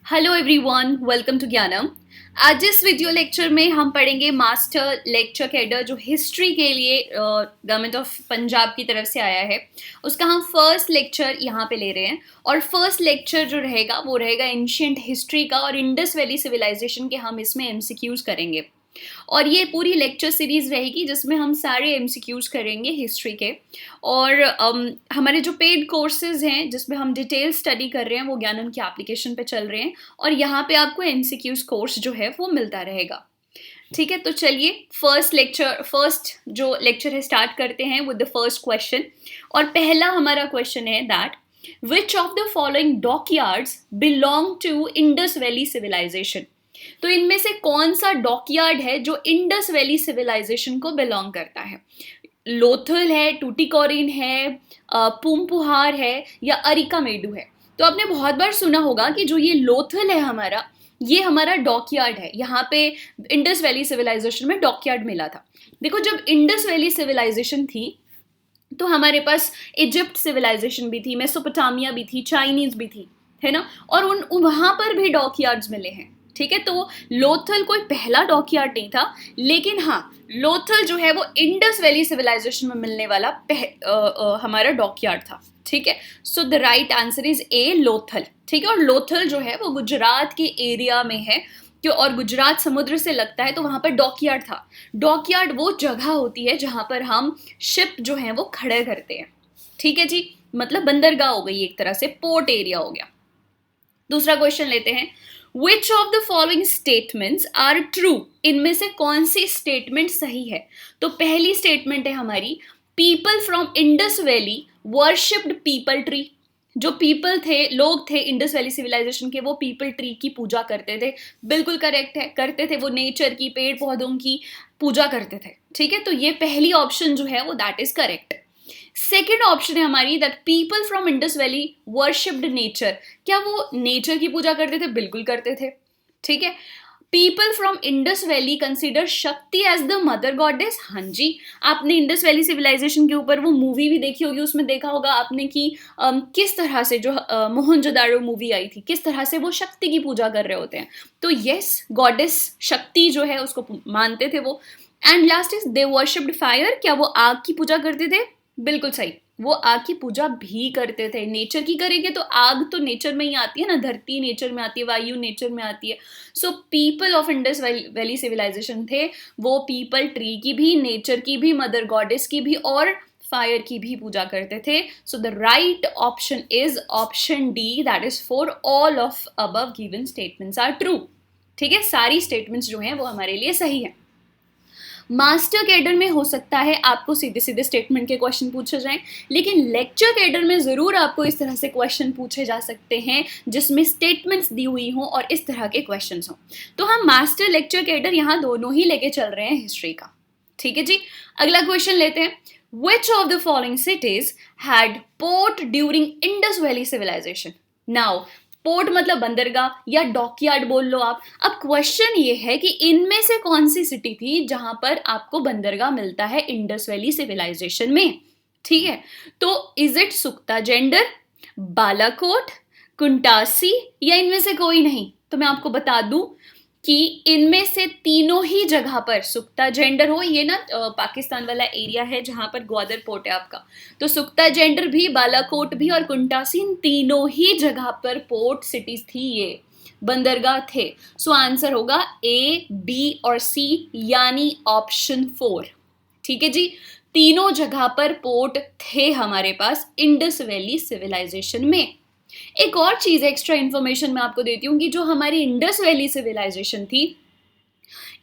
Hello everyone, welcome to ज्ञानम। आज इस वीडियो लेक्चर में हम पढ़ेंगे मास्टर लेक्चर कैडर जो हिस्ट्री के लिए गवर्नमेंट ऑफ पंजाब की तरफ से आया है। उसका हम फर्स्ट लेक्चर यहाँ पे ले रहे हैं और फर्स्ट लेक्चर जो रहेगा वो रहेगा एंशिएंट हिस्ट्री का और इंडस वैली सिविलाइजेशन के हम इसमें एमसीक्यूज करेंगे। और ये पूरी लेक्चर सीरीज रहेगी जिसमें हम सारे एमसीक्यूज करेंगे हिस्ट्री के। और हमारे जो पेड कोर्सेज हैं जिसमें हम डिटेल स्टडी कर रहे हैं वो ज्ञानम की एप्लीकेशन पे चल रहे हैं और यहाँ पे आपको एमसीक्यूज कोर्स जो है वो मिलता रहेगा। ठीक है, तो चलिए फर्स्ट जो लेक्चर है स्टार्ट करते हैं विद द फर्स्ट क्वेश्चन। और पहला हमारा क्वेश्चन है that which of the following dockyards belong to Indus valley civilisation. तो इनमें से कौन सा डॉकयार्ड है जो इंडस वैली सिविलाइजेशन को बिलोंग करता है। लोथल है, टूटिकोरिन है, पूमपुहार है या अरिकामेडु है। तो आपने बहुत बार सुना होगा कि जो ये लोथल है ये हमारा डॉकयार्ड है। यहाँ पे इंडस वैली सिविलाइजेशन में डॉकयार्ड मिला था। देखो, जब इंडस वैली सिविलाइजेशन थी तो हमारे पास इजिप्ट सिविलाइजेशन भी थी, मेसोपोटामिया भी थी, चाइनीज भी थी, है ना। और वहां पर भी डॉकयार्ड्स मिले हैं। ठीक है, तो लोथल कोई पहला डॉकयार्ड नहीं था, लेकिन हाँ, लोथल जो है वो इंडस वैली सिविलाइजेशन में मिलने वाला हमारा डॉकयार्ड था। ठीक है, so the right answer is a, Lothal. ठीक है, और लोथल जो है वो गुजरात के एरिया में है क्यों, और गुजरात समुद्र से लगता है तो वहां पर डॉकयार्ड था। डॉकयार्ड वो जगह होती है जहां पर हम शिप जो है वो खड़े करते हैं। ठीक है जी, मतलब बंदरगाह हो गई, एक तरह से पोर्ट एरिया हो गया। दूसरा क्वेश्चन लेते हैं, Which of the following statements are true? इनमें से कौन सी स्टेटमेंट सही है। तो पहली स्टेटमेंट है हमारी, people from Indus valley worshipped people tree. जो पीपल थे, लोग थे इंडस वैली सिविलाइजेशन के, वो पीपल ट्री की पूजा करते थे। बिल्कुल करेक्ट है, करते थे। वो नेचर की, पेड़ पौधों की पूजा करते थे। ठीक है, तो ये पहली ऑप्शन जो है वो that is correct. Second option है हमारी that people from Indus valley worshipped nature. क्या वो नेचर की पूजा करते थे? बिल्कुल करते थे। ठीक है, people from Indus valley consider शक्ति एज द मदर गॉडेस। हाँ जी, आपने इंडस वैली सिविलाइजेशन के ऊपर वो मूवी भी देखी होगी, उसमें देखा होगा आपने कि किस तरह से जो मोहनजोदाड़ो मूवी आई थी, किस तरह से वो शक्ति की पूजा कर रहे होते हैं। तो यस, गॉडेस शक्ति जो है उसको मानते थे वो। And last is they worshipped fire. क्या वो आग की पूजा करते थे? बिल्कुल सही, वो आग की पूजा भी करते थे। नेचर की करेंगे तो आग तो नेचर में ही आती है ना, धरती नेचर में आती है, वायु नेचर में आती है। So people of Indus valley civilisation थे वो पीपल ट्री की भी, नेचर की भी, मदर गॉडेस की भी और फायर की भी पूजा करते थे। So the right option is option D, that is for all of above given statements are true. ठीक है, सारी स्टेटमेंट्स जो हैं वो हमारे लिए सही है। मास्टर कैडर में हो सकता है आपको सीधे सीधे स्टेटमेंट के क्वेश्चन पूछे जाएं, लेकिन लेक्चर कैडर में ज़रूर आपको इस तरह से क्वेश्चन पूछे जा सकते हैं जिसमें स्टेटमेंट्स दी हुई हों और इस तरह के क्वेश्चंस हों। तो हम मास्टर लेक्चर कैडर यहाँ दोनों ही लेके चल रहे हैं हिस्ट्री का। ठीक है जी, अगला क्वेश्चन लेते हैं। Which of the following cities had port during Indus Valley civilization? Now, port मतलब बंदरगाह या डॉकयार्ड बोल लो आप। अब क्वेश्चन ये है कि इनमें से कौन सी सिटी थी जहां पर आपको बंदरगाह मिलता है इंडस वैली सिविलाइजेशन में। ठीक है, तो इज इट सुक्ता जेंडर, बालाकोट, कुंटासी या इनमें से कोई नहीं? तो मैं आपको बता दूं कि इनमें से तीनों ही जगह पर, सुक्ता जेंडर हो, ये ना पाकिस्तान वाला एरिया है जहां पर ग्वादर पोर्ट है आपका, तो सुक्ता जेंडर भी, बालाकोट भी और कुंटासी, इन तीनों ही जगह पर पोर्ट सिटीज थी, ये बंदरगाह थे। सो आंसर होगा ए, बी और सी, यानी ऑप्शन 4। ठीक है जी, तीनों जगह पर पोर्ट थे हमारे पास इंडस वैली सिविलाइजेशन में। एक और चीज एक्स्ट्रा इंफॉर्मेशन मैं आपको देती हूँ कि जो हमारी इंडस वैली सिविलाइजेशन थी,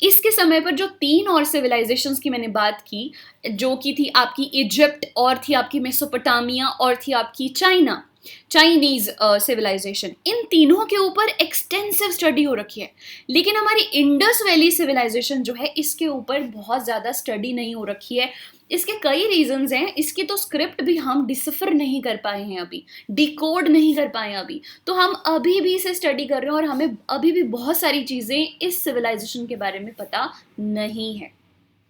इसके समय पर जो 3 और सिविलाइजेशंस की मैंने बात की, जो की थी आपकी इजिप्ट, और थी आपकी मेसोपोटामिया, और थी आपकी चाइनीज सिविलाइजेशन, इन तीनों के ऊपर एक्सटेंसिव स्टडी हो रखी है। लेकिन हमारी इंडस वैली सिविलाइजेशन जो है इसके ऊपर बहुत ज़्यादा स्टडी नहीं हो रखी है। इसके कई रीजंस हैं। इसकी तो स्क्रिप्ट भी हम डिसिफर नहीं कर पाए हैं अभी, डिकोड नहीं कर पाए हैं अभी, तो हम अभी भी इसे स्टडी कर रहे हैं और हमें अभी भी बहुत सारी चीज़ें इस सिविलाइजेशन के बारे में पता नहीं है।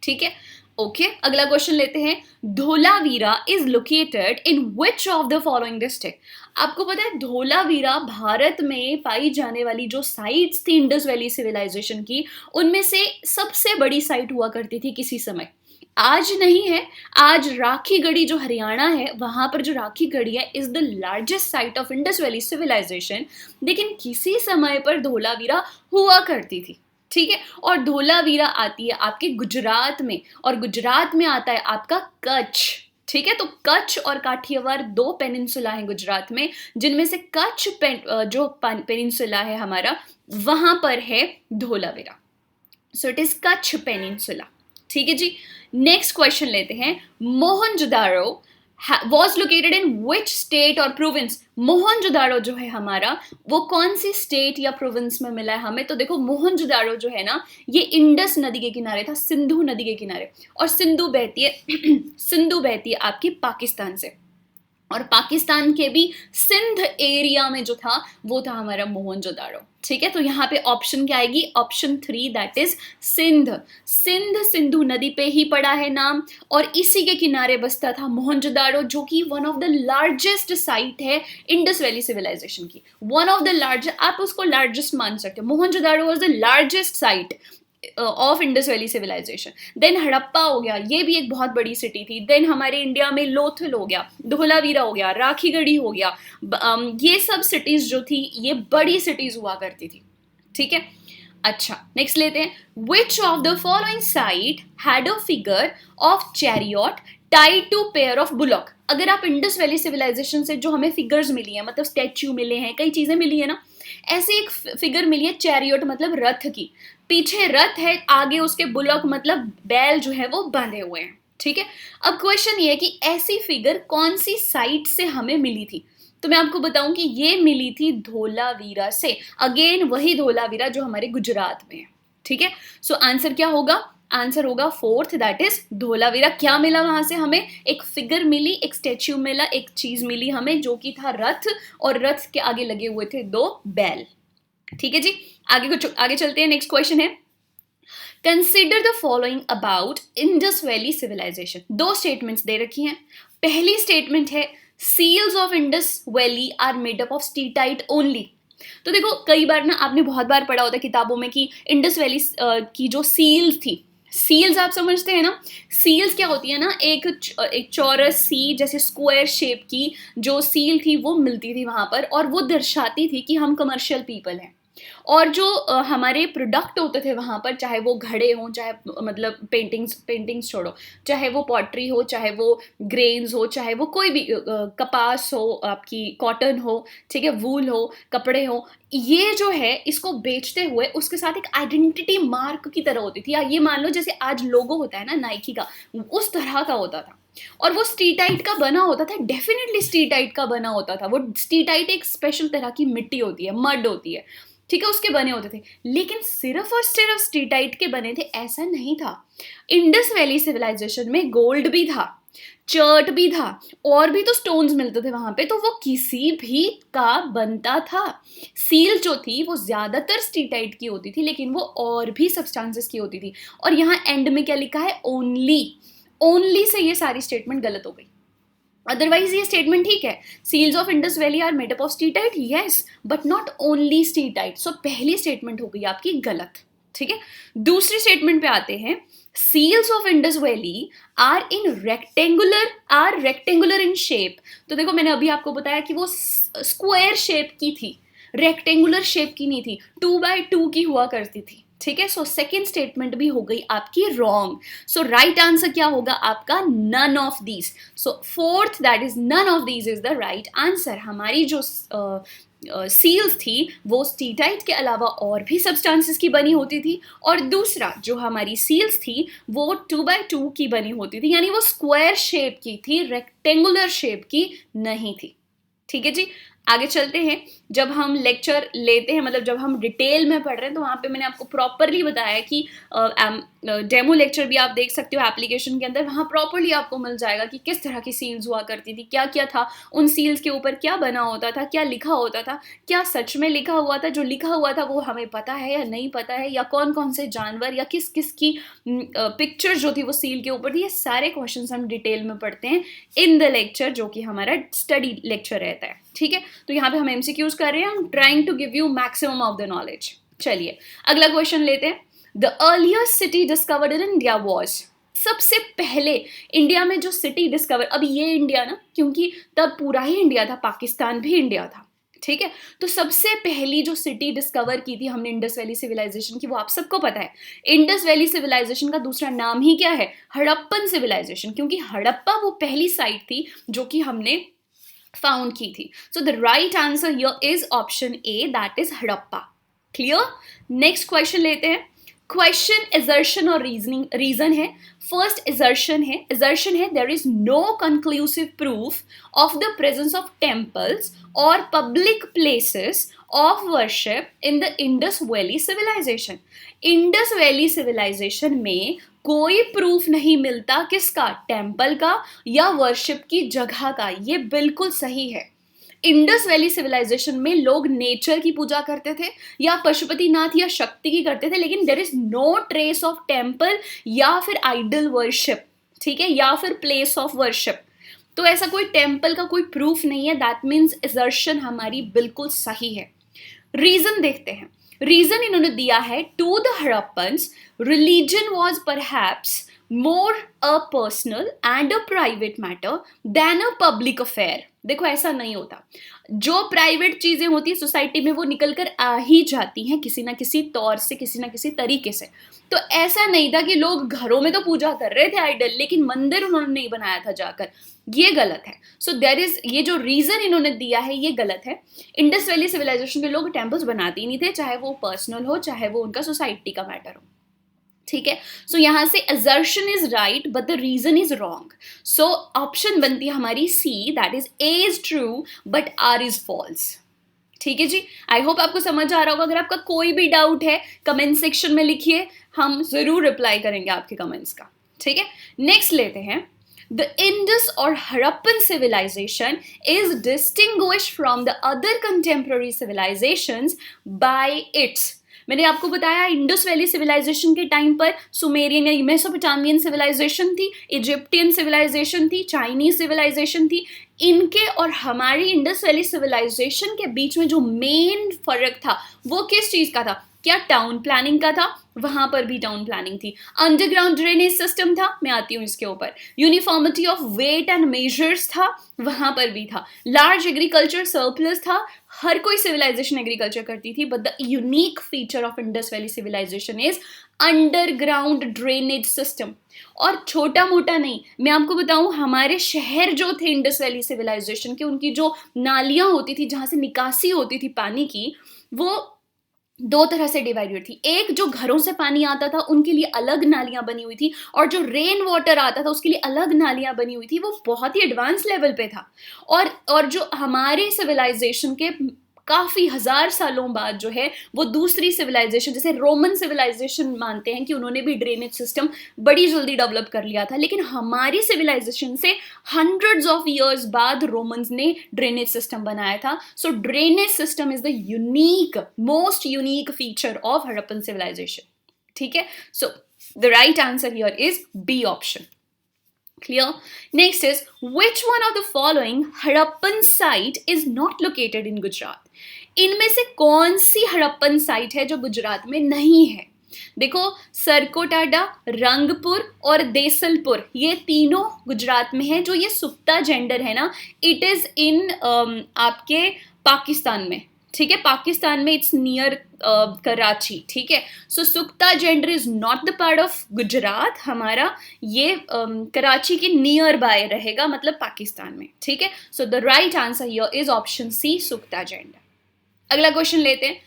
ठीक है, ओके अगला क्वेश्चन लेते हैं। Dholavira is located in which of the following district. आपको पता है धोलावीरा भारत में पाई जाने वाली जो साइट्स थी इंडस वैली सिविलाइजेशन की, उनमें से सबसे बड़ी साइट हुआ करती थी किसी समय। आज नहीं है, आज राखीगढ़ी जो हरियाणा है वहां पर जो राखीगढ़ी है is the largest site of Indus valley civilisation, लेकिन किसी समय पर धोलावीरा हुआ करती थी। ठीक है, और धोलावीरा आती है आपके गुजरात में, और गुजरात में आता है आपका कच्छ। ठीक है, तो कच्छ और काठियावाड़ दो पेनिनसुला है गुजरात में, जिनमें से कच्छ जो पेनिनसुला है हमारा, वहां पर है Dholavira. So it is Kutch peninsula. ठीक है जी, नेक्स्ट क्वेश्चन लेते हैं। Mohenjodaro was located in which state और प्रोविंस। मोहनजोदारो जो है हमारा वो कौन सी स्टेट या प्रोविंस में मिला है हमें? तो देखो मोहनजोदारो जो है ना ये इंडस नदी के किनारे था, सिंधु नदी के किनारे, और सिंधु बहती है सिंधु बहती है आपकी पाकिस्तान से, और पाकिस्तान के भी सिंध एरिया में जो था वो था हमारा मोहनजोदारो। ठीक है, तो यहाँ पे ऑप्शन क्या आएगी? Option 3 that is Sindh. Sindh Sindhu नदी पे ही पड़ा है नाम, और इसी के किनारे बसता था मोहनजोदारो, जो कि one of the largest site है इंडस वैली सिविलाइजेशन की। वन ऑफ द लार्जेस्ट, आप उसको लार्जेस्ट मान सकते हो। Mohenjodaro was the largest site of Indus valley civilisation. Then Harappa हो गया, ये भी एक बहुत बड़ी सिटी थी। देन हमारे इंडिया में लोथल हो गया, धोलावीरा हो गया, राखीगढ़ी हो गया, ये सब सिटीज जो थी ये बड़ी सिटीज हुआ करती थी। ठीक है, अच्छा नेक्स्ट लेते हैं। Which of the following site had a figure of chariot tied to pair of bullock. अगर आप इंडस वैली सिविलाइजेशन से जो हमें फिगर्स मिली है, मतलब स्टैच्यू मिले हैं, कई चीजें मिली है ना, ऐसे एक फिगर मिली है चैरियट मतलब रथ की, पीछे रथ है, आगे उसके बुलॉक मतलब बैल जो है वो बंधे हुए हैं। ठीक है, अब क्वेश्चन ये है कि ऐसी फिगर कौन सी साइट से हमें मिली थी? तो मैं आपको बताऊं कि ये मिली थी धोलावीरा से। अगेन वही धोलावीरा जो हमारे गुजरात में है। ठीक है, सो आंसर क्या होगा? आंसर होगा 4th दैट इज धोलावीरा। क्या मिला वहां से हमें? एक फिगर मिली, एक स्टैच्यू मिला, एक चीज मिली हमें जो कि था रथ, और रथ के आगे लगे हुए थे 2 बैल। ठीक है जी, आगे चलते हैं। नेक्स्ट क्वेश्चन है, consider the following about Indus valley civilization. 2 statements दे रखी हैं। पहली स्टेटमेंट है seals of Indus valley are made up of steatite only. तो देखो कई बार ना आपने बहुत बार पढ़ा होता है किताबों में कि इंडस वैली की जो सील्स थी, सील्स आप समझते हैं ना, सील्स क्या होती है ना, एक चौरस सी जैसे स्क्वायर शेप की जो सील थी वो मिलती थी वहां पर, और वो दर्शाती थी कि हम कमर्शियल पीपल हैं। और जो हमारे प्रोडक्ट होते थे वहाँ पर, चाहे वो घड़े हों, चाहे मतलब पेंटिंग्स छोड़ो, चाहे वो पॉटरी हो, चाहे वो ग्रेन्स हो, चाहे वो कोई भी कपास हो, आपकी कॉटन हो, ठीक है, वूल हो, कपड़े हो, ये जो है इसको बेचते हुए उसके साथ एक आइडेंटिटी मार्क की तरह होती थी। या ये मान लो जैसे आज लोगो होता है ना नाइकी का, उस तरह का होता था, और वो स्टीटाइट का बना होता था। डेफिनेटली स्टीटाइट का बना होता था। वो स्टीटाइट एक स्पेशल तरह की मिट्टी होती है, मड होती है, ठीक है, उसके बने होते थे। लेकिन सिर्फ और सिर्फ स्टीटाइट के बने थे ऐसा नहीं था। इंडस वैली सिविलाइजेशन में गोल्ड भी था, चर्ट भी था, और भी तो स्टोन्स मिलते थे वहां पे, तो वो किसी भी का बनता था। सील जो थी वो ज्यादातर स्टीटाइट की होती थी, लेकिन वो और भी सब्सटेंसेस की होती थी। और यहाँ एंड में क्या लिखा है? ओनली। ओनली से ये सारी स्टेटमेंट गलत हो गई। अदरवाइज ये स्टेटमेंट ठीक है, seals of Indus valley are made up of steatite, yes, but not only steatite. So पहली स्टेटमेंट हो गई आपकी गलत। ठीक है, दूसरी स्टेटमेंट पे आते हैं। Seals of Indus valley are rectangular in shape. तो देखो मैंने अभी आपको बताया कि वो स्क्वायर शेप की थी, रेक्टेंगुलर शेप की नहीं थी, 2x2 की हुआ करती थी। ठीक है, सो सेकेंड स्टेटमेंट भी हो गई आपकी रॉन्ग। सो राइट आंसर क्या होगा आपका? None of these. So 4th that is none of these is the right answer. हमारी जो सील्स थी वो स्टीटाइट के अलावा और भी सब्सटेंसेस की बनी होती थी, और दूसरा जो हमारी सील्स थी वो 2x2 की बनी होती थी, यानी वो स्क्वायर शेप की थी, रेक्टेंगुलर शेप की नहीं थी। ठीक है जी, आगे चलते हैं। जब हम लेक्चर लेते हैं, मतलब जब हम डिटेल में पढ़ रहे हैं, तो वहाँ पे मैंने आपको प्रॉपरली बताया कि डेमो लेक्चर भी आप देख सकते हो एप्लीकेशन के अंदर, वहाँ प्रॉपरली आपको मिल जाएगा कि किस तरह की सील्स हुआ करती थी, क्या क्या था, उन सील्स के ऊपर क्या बना होता था, क्या लिखा होता था, क्या सच में लिखा हुआ था, जो लिखा हुआ था वो हमें पता है या नहीं पता है, या कौन कौन से जानवर या किस किस की पिक्चर जो थी वो सील के ऊपर थी। ये सारे क्वेश्चंस हम डिटेल में पढ़ते हैं इन द लेक्चर, जो कि हमारा स्टडी लेक्चर रहता है, ठीक है। तो यहाँ पे हम एमसीक्यूज कर रहे हैं, हम trying to give you maximum of the knowledge. चलिए अगला क्वेश्चन लेते हैं। The earliest city discovered in India was, सबसे पहले इंडिया में जो सिटी डिस्कवर, अब ये इंडिया ना, क्योंकि तब पूरा ही इंडिया था, पाकिस्तान भी इंडिया था, ठीक है। तो सबसे पहली जो सिटी डिस्कवर की थी हमने इंडस वैली सिविलाइजेशन की, वो आप सबको पता है। इंडस वैली सिविलाइजेशन का दूसरा नाम ही क्या है? हड़प्पन सिविलाइजेशन, क्योंकि हड़प्पा वो पहली साइट थी जो कि हमने फाउंड की थी। So the right answer here is option A, that is Harappa. Clear? Next question लेते हैं। क्वेश्चन एजर्शन और रीजन है। फर्स्ट एजर्शन है there is no conclusive proof of the presence of temples और public places of worship in the Indus valley civilization. Indus valley civilization में कोई proof नहीं मिलता, किसका? टेम्पल का या वर्शिप की जगह का। ये बिल्कुल सही है। इंडस वैली सिविलाइजेशन में लोग नेचर की पूजा करते थे या पशुपतिनाथ या शक्ति की करते थे, लेकिन there is no trace of temple या फिर आइडल वर्शिप, ठीक है, या फिर प्लेस ऑफ वर्शिप। तो ऐसा कोई टेम्पल का कोई प्रूफ नहीं है। दैट मीन्स असर्शन हमारी बिल्कुल सही है। रीजन देखते हैं। रीजन इन्होंने दिया है, to the Harappans religion was perhaps more a personal and a private matter than a public affair. देखो ऐसा नहीं होता, जो प्राइवेट चीजें होती है सोसाइटी में वो निकल कर आ ही जाती हैं किसी ना किसी तौर से, किसी ना किसी तरीके से। तो ऐसा नहीं था कि लोग घरों में तो पूजा कर रहे थे आइडल, लेकिन मंदिर उन्होंने नहीं बनाया था जाकर। ये गलत है। सो देयर इज, ये जो रीजन इन्होंने दिया है ये गलत है। इंडस वैली सिविलाइजेशन के लोग टेम्पल्स बनाते ही नहीं थे, चाहे वो पर्सनल हो चाहे वो उनका सोसाइटी का मैटर हो, ठीक है। सो यहां से assertion is right but the reason is wrong. So option बनती है हमारी C, that is A is true but R is false. ठीक है जी, आई होप आपको समझ आ रहा होगा। अगर आपका कोई भी डाउट है कमेंट सेक्शन में लिखिए, हम जरूर रिप्लाई करेंगे आपके कमेंट्स का, ठीक है। नेक्स्ट लेते हैं। The Indus or Harappan civilization is distinguished from the other contemporary civilizations by its, मैंने आपको बताया इंडस वैली सिविलाइजेशन के टाइम पर सुमेरियन या मेसोपोटामियन सिविलाइजेशन थी, इजिप्टियन सिविलाइजेशन थी, चाइनीज सिविलाइजेशन थी। इनके और हमारी इंडस वैली सिविलाइजेशन के बीच में जो मेन फर्क था वो किस चीज का था? क्या टाउन प्लानिंग का था? वहां पर भी टाउन प्लानिंग थी। अंडरग्राउंड ड्रेनेज सिस्टम था, मैं आती हूँ इसके ऊपर। Uniformity of weight and measures था, वहां पर भी था। लार्ज एग्रीकल्चर सरप्लस था, हर कोई सिविलाइजेशन एग्रीकल्चर करती थी। But the unique feature of Indus valley civilisation is underground drainage system. और छोटा मोटा नहीं, मैं आपको बताऊं, हमारे शहर जो थे इंडस वैली सिविलाइजेशन के, उनकी जो नालियां होती थी जहां से निकासी होती थी पानी की, वो दो तरह से डिवाइडेड थी। एक, जो घरों से पानी आता था उनके लिए अलग नालियां बनी हुई थी, और जो रेन वाटर आता था उसके लिए अलग नालियां बनी हुई थी। वो बहुत ही एडवांस लेवल पे था। और जो हमारे सिविलाइजेशन के काफी हजार सालों बाद जो है वो दूसरी सिविलाइजेशन, जैसे रोमन सिविलाइजेशन मानते हैं कि उन्होंने भी ड्रेनेज सिस्टम बड़ी जल्दी डेवलप कर लिया था, लेकिन हमारी सिविलाइजेशन से हंड्रेड्स ऑफ इयर्स बाद रोमन्स ने ड्रेनेज सिस्टम बनाया था। So drainage system is the unique, most unique feature of Harappan civilization, ठीक है। So the right answer here is B option. Clear? Next is, which one of the following Harappan site is not located in Gujarat? इनमें से कौन सी Harappan site है जो गुजरात में नहीं है? देखो, सरकोटाडा, रंगपुर और देसलपुर, ये तीनों गुजरात में है। जो ये सुक्ता जेंडर है ना, इट इज इन आपके पाकिस्तान में, ठीक है। पाकिस्तान में इट्स नियर कराची, ठीक है। सो सुक्ता Dor is not the part of Gujarat हमारा, ये कराची के नियर बाय रहेगा, मतलब पाकिस्तान में, ठीक है। So the right answer here is option C, सुक्ता जेंडर। अगला क्वेश्चन लेते हैं।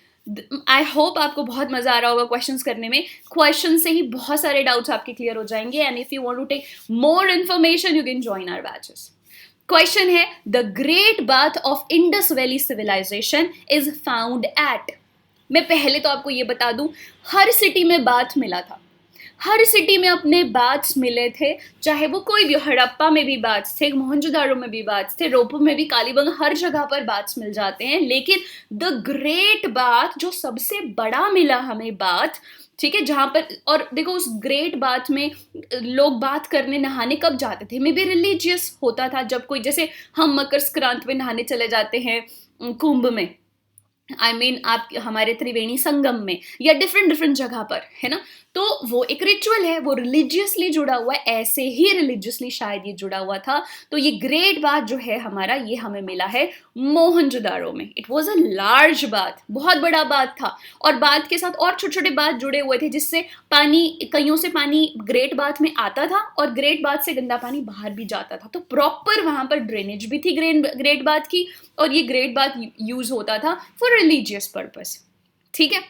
आई होप आपको बहुत मजा आ रहा होगा क्वेश्चंस करने में। क्वेश्चन से ही बहुत सारे डाउट्स आपके क्लियर हो जाएंगे, and if you want to take more information you can join our batches. Question है the great bath of Indus valley civilisation is found at. मैं पहले तो आपको ये बता दूं, हर सिटी में बाथ मिला था, हर सिटी में अपने बाथ्स मिले थे, चाहे वो कोई भी, हड़प्पा में भी बाथ्स थे, मोहनजोदारो में भी बाथ्स थे, रोपो में भी, कालीबंगा, हर जगह पर बाथ्स मिल जाते हैं। लेकिन द ग्रेट बाथ, जो सबसे बड़ा मिला हमें बाथ, ठीक है, जहां पर, और देखो उस ग्रेट बाथ में लोग बात करने नहाने कब जाते थे, मे बी रिलीजियस होता था, जब कोई, जैसे हम मकर संक्रांत में नहाने चले जाते हैं कुंभ में, आई मीन आप हमारे त्रिवेणी संगम में, या डिफरेंट डिफरेंट जगह पर, है ना, तो वो एक रिचुअल है, वो रिलीजियसली जुड़ा हुआ है, ऐसे ही रिलीजियसली शायद ये जुड़ा हुआ था। तो ये ग्रेट बाथ जो है हमारा, ये हमें मिला है मोहनजोदारो में। It was a large bath, बहुत बड़ा बाथ था, और बाथ के साथ और छोटे छोटे बाथ जुड़े हुए थे, जिससे पानी, कईयों से पानी ग्रेट बाथ में आता था और ग्रेट बाथ से गंदा पानी बाहर भी जाता था। तो प्रॉपर वहां पर ड्रेनेज भी थी ग्रेट बाथ की, और ये ग्रेट बाथ यूज होता था फॉर रिलीजियस पर्पस। ठीक है,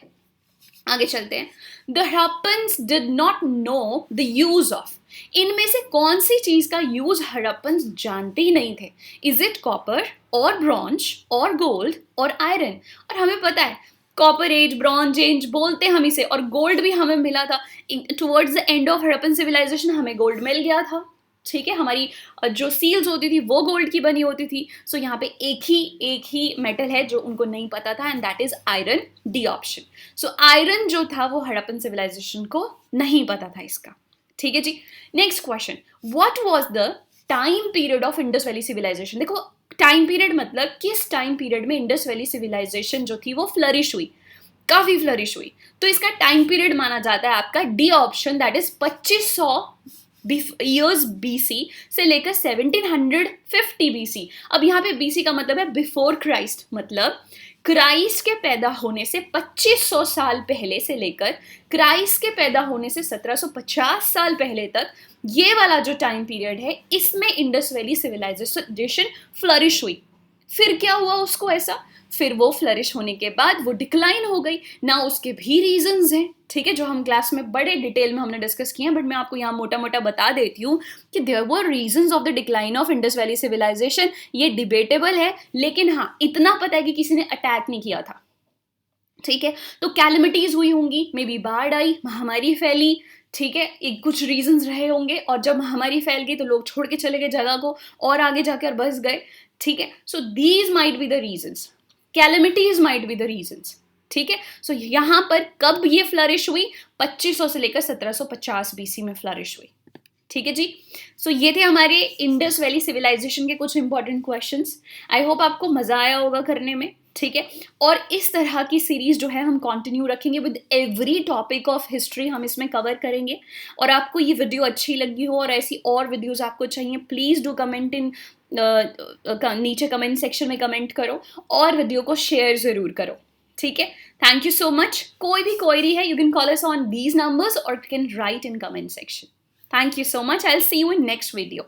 आगे चलते हैं। The Harappans did not know the use of. इनमें से कौन सी चीज का यूज हड़प्पन्स जानते ही नहीं थे? इज इट कॉपर और ब्रॉन्ज और गोल्ड और आयरन? और हमें पता है कॉपर एज, ब्रॉन्ज एज बोलते हैं हम इसे, और गोल्ड भी हमें मिला था towards the end of Harappan civilisation, हमें गोल्ड मिल गया था। ठीक है, हमारी जो सील्स होती थी वो गोल्ड की बनी होती थी। सो यहाँ पे एक ही मेटल है जो उनको नहीं पता था, and that is iron, D option. So iron जो था वो हड़प्पन सिविलाइजेशन को नहीं पता था इसका। ठीक है जी, next question, what was the time period of Indus valley civilization? देखो टाइम पीरियड मतलब किस टाइम पीरियड में इंडस वैली सिविलाइजेशन जो थी वो फ्लरिश हुई, काफी फ्लरिश हुई। तो इसका टाइम पीरियड माना जाता है आपका D option, that is 2500 years BC से लेकर 1750 बीसी। अब यहाँ पे बीसी का मतलब है बिफोर क्राइस्ट, मतलब क्राइस्ट के पैदा होने से 2500 साल पहले से लेकर क्राइस्ट के पैदा होने से 1750 साल पहले तक, ये वाला जो टाइम पीरियड है, इसमें इंडस वैली सिविलाइजेशन फ्लरिश हुई। फिर क्या हुआ उसको ऐसा, फिर वो फ्लरिश होने के बाद वो डिक्लाइन हो गई ना, उसके भी रीजंस हैं, ठीक है, जो हम क्लास में बड़े डिटेल में हमने डिस्कस किए हैं, बट मैं आपको यहाँ मोटा मोटा बता देती हूँ कि there were reasons of the decline of Indus valley civilisation. ये डिबेटेबल है, लेकिन हाँ इतना पता है कि किसी ने अटैक नहीं किया था। ठीक है, तो कैलमिटीज हुई होंगी, मे बी बाढ़ आई, महामारी फैली, ठीक है, एक कुछ रीजंस रहे होंगे, और जब महामारी फैल गई तो लोग छोड़ के चले गए जगह को और आगे जाकर बस गए। ठीक है, so these might be the reasons, calamities might be the reasons. ठीक है, सो यहां पर कब ये फ्लरिश हुई? 2500 से लेकर 1750 बीसी में फ्लरिश हुई। ठीक है जी, सो ये थे हमारे इंडस वैली सिविलाइजेशन के कुछ इंपॉर्टेंट क्वेश्चंस। आई होप आपको मजा आया होगा करने में। ठीक है, और इस तरह की सीरीज जो है हम कंटिन्यू रखेंगे with every topic of history, हम इसमें कवर करेंगे। और आपको ये वीडियो अच्छी लगी हो और ऐसी और वीडियोस आपको चाहिए, प्लीज डू कमेंट इन नीचे कमेंट सेक्शन में कमेंट करो, और वीडियो को शेयर जरूर करो। ठीक है, थैंक यू सो मच। कोई भी क्वेरी है, you can call us on these numbers और you can write in comment section. Thank you so much, I will see you in next video.